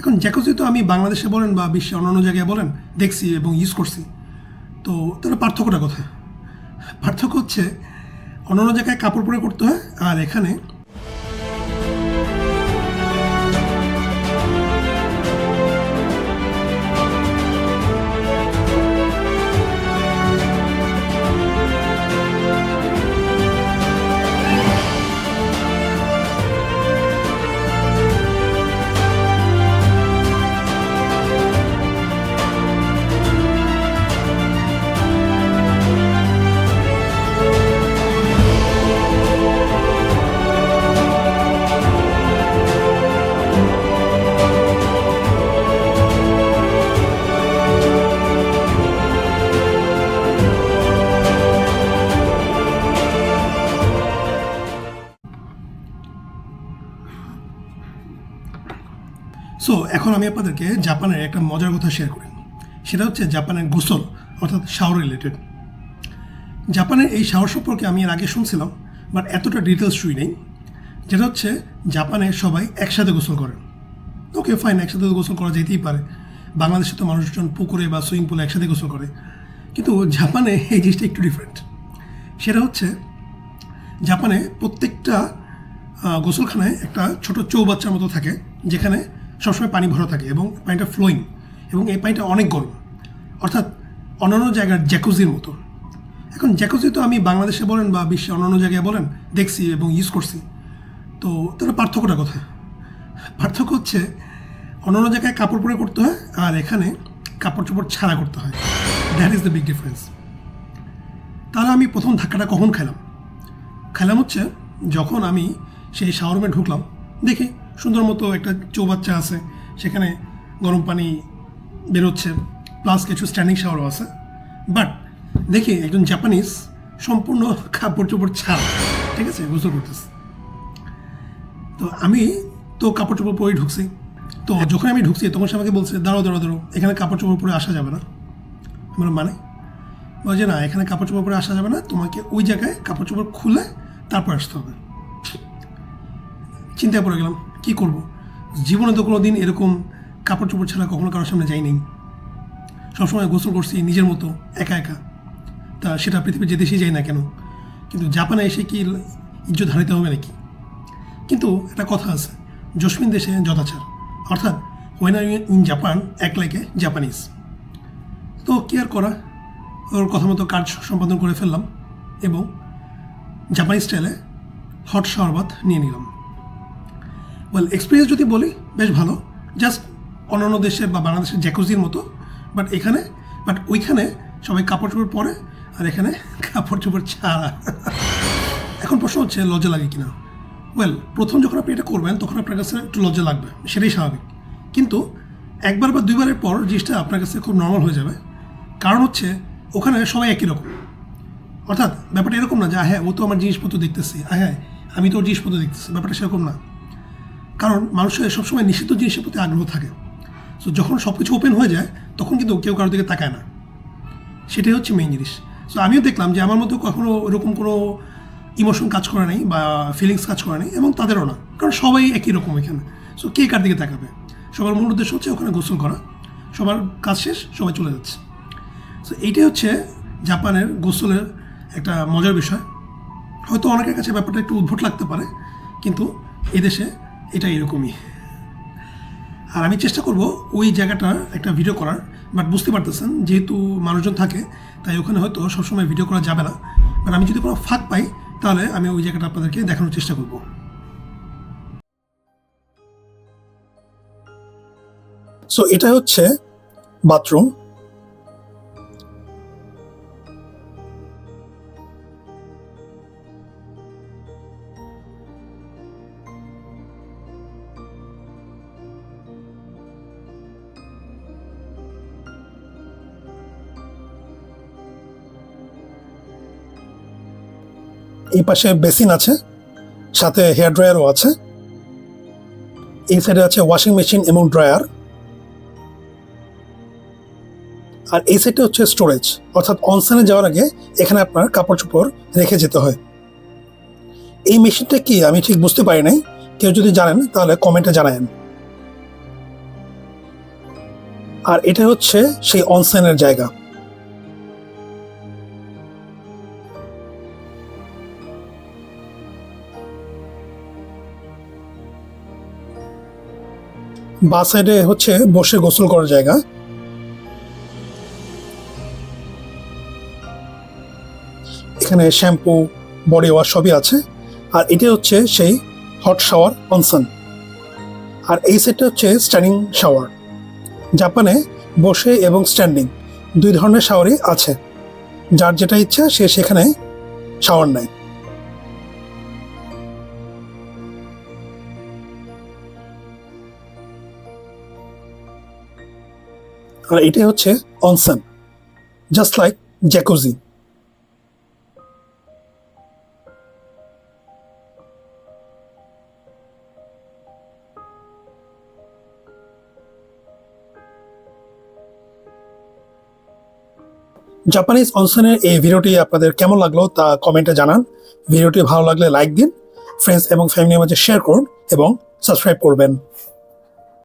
এখন জ্যাকুজি তো আমি বাংলাদেশে বলেন বা বিশ্বে অন্যান্য জায়গায় বলেন দেখছি এবং ইউজ করছি। তো তাহলে পার্থক্যটা কোথায়? পার্থক্য হচ্ছে অন্যান্য জায়গায় কাপড় পরে করতে হয়, আর এখানে এখন আমি আপনাদেরকে জাপানের একটা মজার কথা শেয়ার করি। সেটা হচ্ছে জাপানের গোসল, অর্থাৎ শাওয়ার রিলেটেড। জাপানের এই শাওয়ার সম্পর্কে আমি এর আগে শুনছিলাম, বাট এতটা ডিটেলস শুই নেই। যেটা হচ্ছে জাপানে সবাই একসাথে গোসল করে। ওকে ফাইন, একসাথে তো গোসল করা যেতেই পারে। বাংলাদেশে তো মানুষজন পুকুরে বা সুইমিং পুলে একসাথে গোসল করে, কিন্তু জাপানে এই জিনিসটা একটু ডিফারেন্ট। সেটা হচ্ছে জাপানে প্রত্যেকটা গোসলখানায় একটা ছোট চৌবাচ্চার মতো থাকে, যেখানে সবসময় পানি ভরা থাকে এবং পানিটা ফ্লোয়িং, এবং এই পানিটা অনেক গরম, অর্থাৎ অন্যান্য জায়গার জ্যাকুজির মতো। এখন জ্যাকুজি তো আমি বাংলাদেশে বলেন বা বিশ্বে অন্যান্য জায়গায় বলেন দেখছি এবং ইউজ করছি। তো তাহলে পার্থক্যটা কোথায়? পার্থক্য হচ্ছে অন্যান্য জায়গায় কাপড় পরে করতে হয়, আর এখানে কাপড় চোপড় ছাড়া করতে হয়। That is the big difference. তাহলে আমি প্রথম ধাক্কাটা কখন খেলাম হচ্ছে যখন আমি সেই শাওয়ার রুমে ঢুকলাম, দেখি সুন্দর মতো একটা চৌবাচ্চা আছে, সেখানে গরম পানি বেরোচ্ছে, প্লাস কিছু স্ট্যান্ডিং শাওয়ারও আছে। বাট দেখি একজন জাপানিজ সম্পূর্ণ কাপড় চোপড় ছাড়া, ঠিক আছে, গোসল করতেছে। তো আমি তো কাপড় চোপড় পরেই ঢুকছি। তো যখন আমি ঢুকছি তখন সে আমাকে বলছে, দাঁড়াও, এখানে কাপড় চোপড় পরে আসা যাবে না। আমার মানে বলছে, না, এখানে কাপড় চোপড় পরে আসা যাবে না, তোমাকে ওই জায়গায় কাপড় চোপড় খুলে তারপর আসতে হবে। চিন্তায় পড়ে গেলাম, কী করব? জীবনে তো কোনো দিন এরকম কাপড় চোপড় ছাড়া কখনো কারোর সামনে যাই নেই। সবসময় গোসল করছি নিজের মতো একা একা, তা সেটা পৃথিবীর যে দেশেই যাই না কেন। কিন্তু জাপানে এসে কি ইজ্জত হারাইতে হবে নাকি? কিন্তু একটা কথা আছে, জসমিন দেশে যথাচার, অর্থাৎ when are in Japan act like a Japanese. তো কি আর করা, ওর কথা মতো কাজ সম্পাদন করে ফেললাম এবং জাপানি স্টাইলে হট শাওয়ার বাথ নিয়ে নিলাম। ওয়েল, এক্সপিরিয়েন্স যদি বলি বেশ ভালো, জাস্ট অন্যান্য দেশের বা বাংলাদেশের জ্যাকুজির মতো। বাট ওইখানে সবাই কাপড় চোপড় পরে, আর এখানে কাপড় চোপড় ছাড়া। এখন প্রশ্ন হচ্ছে লজ্জা লাগে কিনা? ওয়েল, প্রথম যখন আপনি এটা করবেন তখন আপনার কাছে একটু লজ্জা লাগবে, সেটাই স্বাভাবিক। কিন্তু একবার বা দুইবারের পর জিনিসটা আপনার কাছে খুব নর্মাল হয়ে যাবে। কারণ হচ্ছে ওখানে সবাই একই রকম, অর্থাৎ ব্যাপারটা এরকম না যে হ্যাঁ ও তো আমার জিনিসপত্র দেখতেছি, হ্যাঁ আমি তো ওর জিনিসপত্র দেখতেছি, ব্যাপারটা সেরকম না। কারণ মানুষের সবসময় নিষিদ্ধ জিনিসের প্রতি আগ্রহ থাকে। সো যখন সব কিছু ওপেন হয়ে যায় তখন কিন্তু কেউ কারোর দিকে তাকায় না, সেটাই হচ্ছে মেইন জিনিস। সো আমিও দেখলাম যে আমার মতো কখনো এরকম কোনো ইমোশন কাজ করে নাই বা ফিলিংস কাজ করে নাই, এবং তাদেরও না, কারণ সবাই একই রকম এখানে। সো কে কার দিকে তাকাবে? সবার মূল উদ্দেশ্য হচ্ছে ওখানে গোসল করা, সবার কাজ শেষ, সবাই চলে যাচ্ছে। সো এইটাই হচ্ছে জাপানের গোসলের একটা মজার বিষয়। হয়তো অনেকের কাছে ব্যাপারটা একটু উদ্ভট লাগতে পারে, কিন্তু এদেশে এটা এরকমই। আর আমি চেষ্টা করব ওই জায়গাটার একটা ভিডিও করার, বাট বুঝতে পারতেছেন যেহেতু মানুষজন থাকে তাই ওখানে হয়তো সবসময় ভিডিও করা যাবে না। বাট আমি যদি কোনো ফাঁক পাই তাহলে আমি ওই জায়গাটা আপনাদেরকে দেখানোর চেষ্টা করব। সো এটা হচ্ছে বাথরুম। এই পাশে বেসিন আছে, সাথে হেয়ার ড্রায়ারও আছে। এই সাইডে আছে ওয়াশিং মেশিন এবং ড্রায়ার। আর এই সাইডটা হচ্ছে স্টোরেজ, অর্থাৎ অনসেনে যাওয়ার আগে এখানে আপনার কাপড় চোপড় রেখে যেতে হয়। এই মেশিনটা কি আমি ঠিক বুঝতে পারি নাই, কেউ যদি জানেন তাহলে কমেন্টে জানায়েন। আর এটা হচ্ছে সেই অনসেনের জায়গা। বাঁ সাইডে হচ্ছে বসে গোসল করার জায়গা। এখানে শ্যাম্পু, বডি ওয়াশ সবই আছে। আর এটা হচ্ছে সেই হট শাওয়ার অনসেন। আর এই সেটটা হচ্ছে স্ট্যান্ডিং শাওয়ার। জাপানে বসে এবং স্ট্যান্ডিং দুই ধরনের শাওয়ারই আছে, যার যেটা ইচ্ছা সে সেখানে শাওয়ার নেয়। আর এটাই হচ্ছে অনসেন, জাস্ট লাইক জ্যাকুজি। জাপানিজ অনসেনের এই ভিডিওটি আপনাদের কেমন লাগলো তা কমেন্টে জানান। ভিডিওটি ভালো লাগলে লাইক দিন, ফ্রেন্ডস এবং ফ্যামিলির মাঝে শেয়ার করুন এবং সাবস্ক্রাইব করবেন।